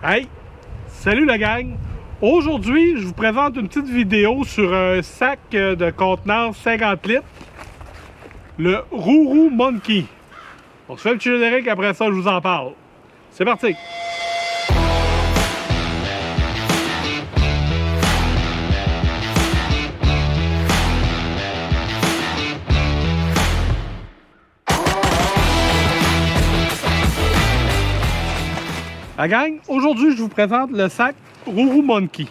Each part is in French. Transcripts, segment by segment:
Hey! Salut la gang! Aujourd'hui, je vous présente une petite vidéo sur un sac de contenance 50 litres, le Rourou Monkey. On se fait un petit générique, après ça je vous en parle. C'est parti! La gang, aujourd'hui je vous présente le sac Rourou Monkey.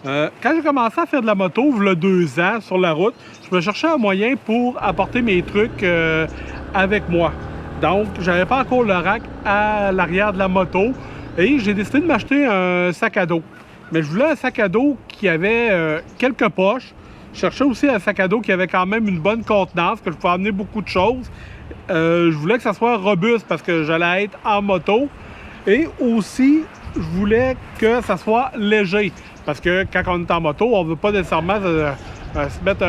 Quand j'ai commencé à faire de la moto, il y a 2 ans sur la route, je me cherchais un moyen pour apporter mes trucs avec moi. Donc, j'avais pas encore le rack à l'arrière de la moto et j'ai décidé de m'acheter un sac à dos. Mais je voulais un sac à dos qui avait quelques poches. Je cherchais aussi un sac à dos qui avait quand même une bonne contenance, que je pouvais amener beaucoup de choses. Je voulais que ça soit robuste parce que j'allais être en moto. Et aussi, je voulais que ça soit léger. Parce que quand on est en moto, on ne veut pas nécessairement se mettre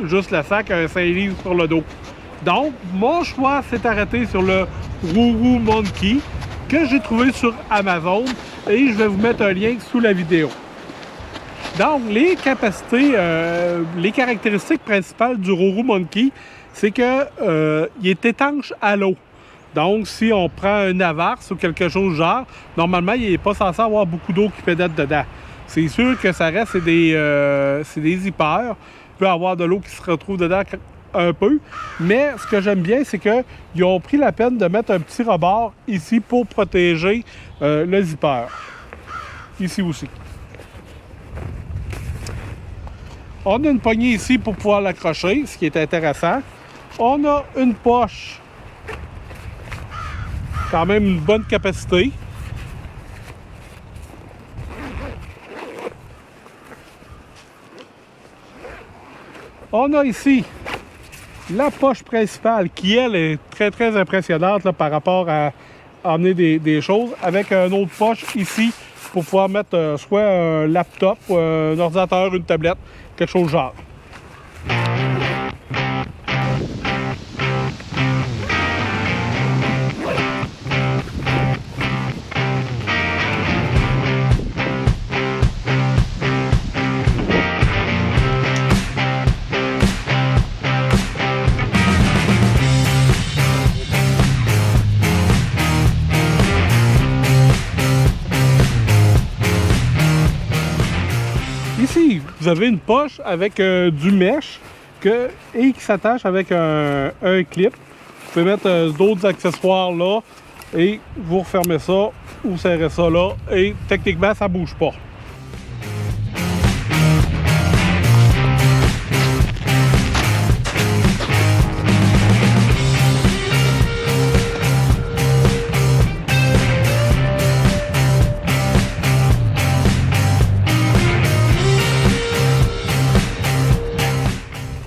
juste le sac, un 5 livres sur le dos. Donc, mon choix s'est arrêté sur le Rourou Monkey que j'ai trouvé sur Amazon. Et je vais vous mettre un lien sous la vidéo. Donc, les capacités, les caractéristiques principales du Rourou Monkey, c'est qu'il est étanche à l'eau. Donc, si on prend un averse ou quelque chose du genre, normalement, il n'est pas censé avoir beaucoup d'eau qui pénètre dedans. C'est sûr que ça reste, c'est des zippers. Il peut y avoir de l'eau qui se retrouve dedans un peu. Mais ce que j'aime bien, c'est qu'ils ont pris la peine de mettre un petit rebord ici pour protéger le zipper. Ici aussi. On a une poignée ici pour pouvoir l'accrocher, ce qui est intéressant. On a une poche. Quand même une bonne capacité. On a ici la poche principale qui, elle, est très impressionnante là, par rapport à emmener des choses, avec une autre poche ici pour pouvoir mettre soit un laptop, un ordinateur, une tablette, quelque chose de genre. Ici, vous avez une poche avec du mesh et qui s'attache avec un clip. Vous pouvez mettre d'autres accessoires là et vous refermez ça ou serrez ça là et techniquement, ça ne bouge pas.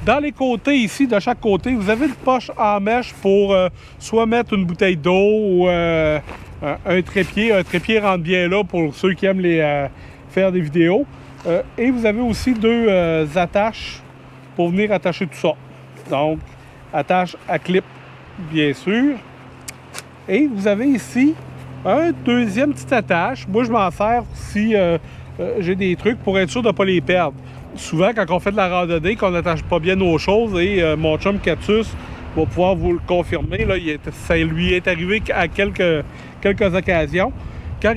Dans les côtés ici, de chaque côté, vous avez une poche en mèche pour soit mettre une bouteille d'eau ou un trépied. Un trépied rentre bien là pour ceux qui aiment faire des vidéos. Et vous avez aussi 2 attaches pour venir attacher tout ça. Donc, attache à clip, bien sûr. Et vous avez ici un deuxième petite attache. Moi, je m'en sers si j'ai des trucs pour être sûr de ne pas les perdre. Souvent, quand on fait de la randonnée, qu'on n'attache pas bien nos choses, et mon chum Cactus va pouvoir vous le confirmer, là, ça lui est arrivé à quelques occasions. Quand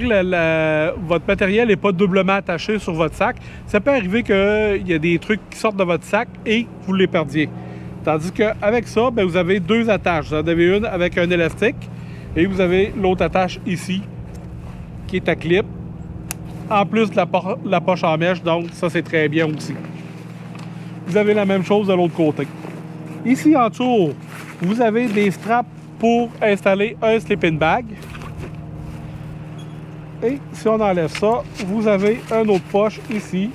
votre matériel n'est pas doublement attaché sur votre sac, ça peut arriver qu'il y a des trucs qui sortent de votre sac et que vous les perdiez. Tandis qu'avec ça, bien, vous avez 2 attaches. Vous en avez une avec un élastique et vous avez l'autre attache ici qui est à clip. En plus de la poche en mèche, donc ça c'est très bien aussi. Vous avez la même chose de l'autre côté. Ici en dessous, vous avez des straps pour installer un sleeping bag. Et si on enlève ça, vous avez une autre poche ici.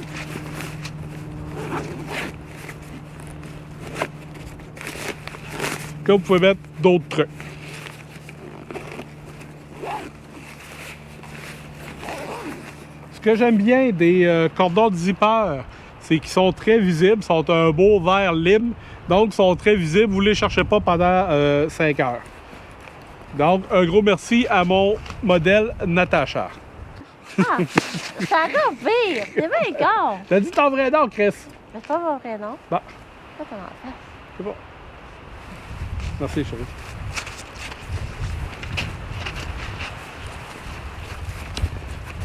Que vous pouvez mettre d'autres trucs. Ce que j'aime bien des cordons de zipper, c'est qu'ils sont très visibles, sont un beau vert lime, donc ils sont très visibles, vous ne les cherchez pas pendant 5 heures. Donc, un gros merci à mon modèle Natacha. Ah, c'est encore pire. C'est bien con. T'as dit ton vrai nom, Chris. C'est pas mon vrai nom. Bon. C'est pas ton enfant. C'est bon. Merci, chérie.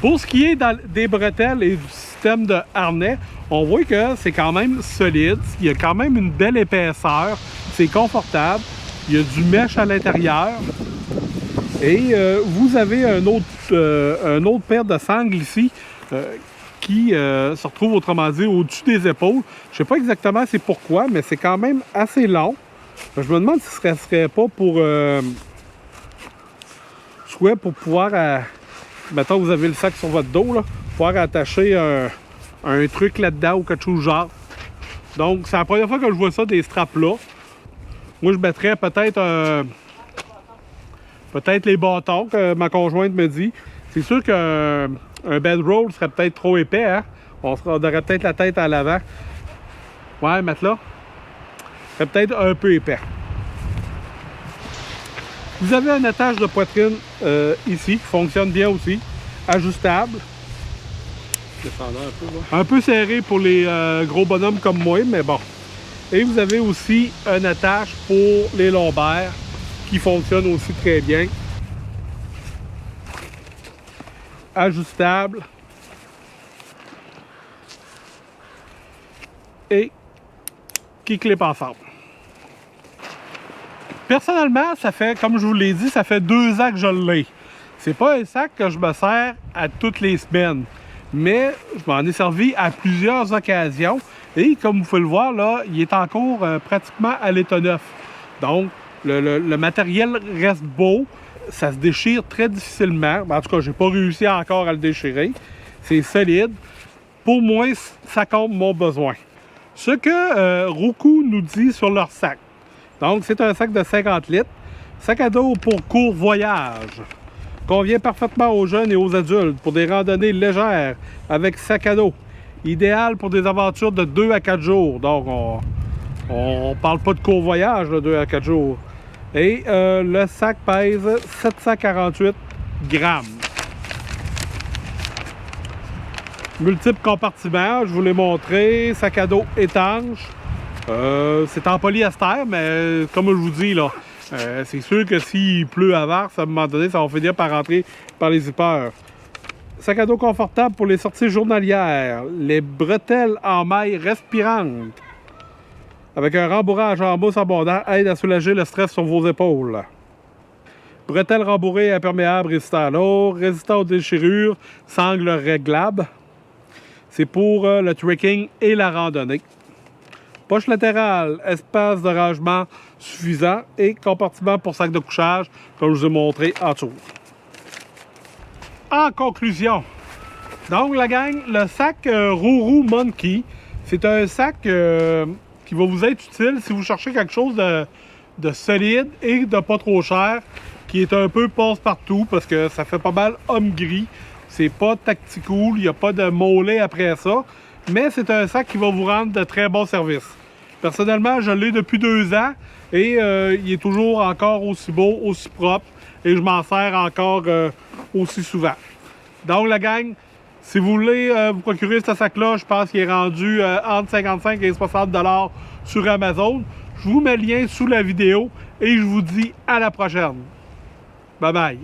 Pour ce qui est des bretelles et du système de harnais, on voit que c'est quand même solide. Il y a quand même une belle épaisseur. C'est confortable. Il y a du mesh à l'intérieur. Et vous avez un autre paire de sangles ici qui se retrouve, autrement dit, au-dessus des épaules. Je ne sais pas exactement c'est pourquoi, mais c'est quand même assez long. Je me demande si ce ne serait pas pour... soit pour pouvoir... mettons que vous avez le sac sur votre dos, là, pouvoir attacher un truc là-dedans ou quelque chose du genre. Donc, c'est la première fois que je vois ça, des straps là. Moi, je mettrais peut-être les bâtons que ma conjointe me dit. C'est sûr qu'un bedroll serait peut-être trop épais, hein? On aurait peut-être la tête à l'avant. Ouais, matelas. Serait peut-être un peu épais. Vous avez un attache de poitrine ici qui fonctionne bien aussi. Ajustable. Un peu serré pour les gros bonhommes comme moi, mais bon. Et vous avez aussi un attache pour les lombaires qui fonctionne aussi très bien. Ajustable. Et qui clip ensemble. Personnellement, ça fait, comme je vous l'ai dit, ça fait 2 ans que je l'ai. C'est pas un sac que je me sers à toutes les semaines, mais je m'en ai servi à plusieurs occasions. Et comme vous pouvez le voir, là, il est encore pratiquement à l'état neuf. Donc, le matériel reste beau. Ça se déchire très difficilement. En tout cas, j'ai pas réussi encore à le déchirer. C'est solide. Pour moi, ça comble mon besoin. Ce que Roku nous dit sur leur sac. Donc, c'est un sac de 50 litres. Sac à dos pour court voyage. Convient parfaitement aux jeunes et aux adultes pour des randonnées légères avec sac à dos. Idéal pour des aventures de 2 à 4 jours. Donc, on parle pas de court voyage, de 2 à 4 jours. Et le sac pèse 748 grammes. Multiples compartiments, je vous l'ai montré. Sac à dos étanche. C'est en polyester, mais comme je vous dis, là, c'est sûr que s'il pleut à verse, à un moment donné, ça va finir par rentrer par les zippers. Sac à dos confortable pour les sorties journalières. Les bretelles en maille respirantes. Avec un rembourrage en mousse abondant, aide à soulager le stress sur vos épaules. Bretelles rembourrées, imperméables, résistant à l'eau, résistant aux déchirures, sangles réglables. C'est pour le trekking et la randonnée. Poche latérale, espace de rangement suffisant et compartiment pour sac de couchage, comme je vous ai montré en dessous. En conclusion, donc la gang, le sac Ruru Monkey, c'est un sac qui va vous être utile si vous cherchez quelque chose de solide et de pas trop cher, qui est un peu passe-partout parce que ça fait pas mal homme gris. C'est pas tactical, il n'y a pas de mollet après ça, mais c'est un sac qui va vous rendre de très bons services. Personnellement, je l'ai depuis 2 ans et il est toujours encore aussi beau, aussi propre et je m'en sers encore aussi souvent. Donc la gang, si vous voulez vous procurer ce sac-là, je pense qu'il est rendu entre 55 et 60 $ sur Amazon. Je vous mets le lien sous la vidéo et je vous dis à la prochaine. Bye bye!